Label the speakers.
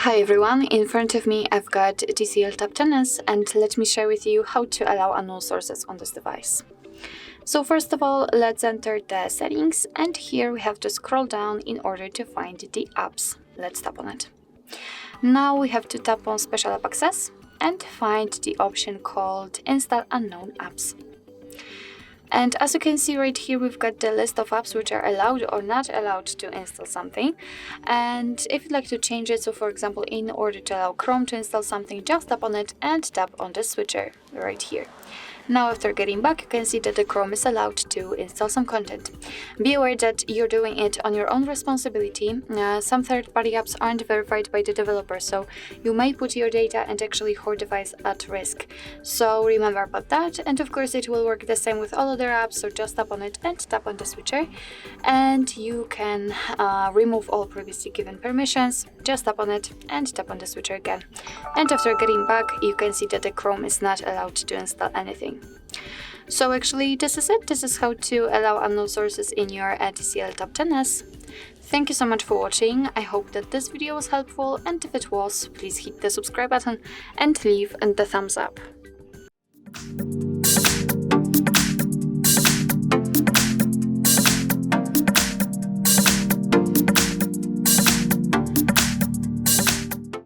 Speaker 1: Hi everyone, in front of me I've got TCL Tab and let me share with you how to allow unknown sources on this device. So first of all, let's enter the settings, and here we have to scroll down in order to find the apps. Let's tap on it. Now we have to tap on Special App Access and find the option called Install Unknown Apps. And as you can see right here, we've got the list of apps which are allowed or not allowed to install something. And if you'd like to change it, so for example, in order to allow Chrome to install something, just tap on it and tap on the switcher right here. Now after getting back, you can see that the Chrome is allowed to install some content. Be aware that you're doing it on your own responsibility. Some third-party apps aren't verified by the developer, so you may put your data and actually whole device at risk. So remember about that, and of course it will work the same with all other apps, so just tap on it and tap on the switcher. And you can remove all previously given permissions, just tap on it and tap on the switcher again. And after getting back, you can see that the Chrome is not allowed to install anything. So actually this is it. This is how to allow unknown sources in your TCL Tab 10s. Thank you so much for watching. I hope that this video was helpful, and if it was, please hit the subscribe button and leave the thumbs up.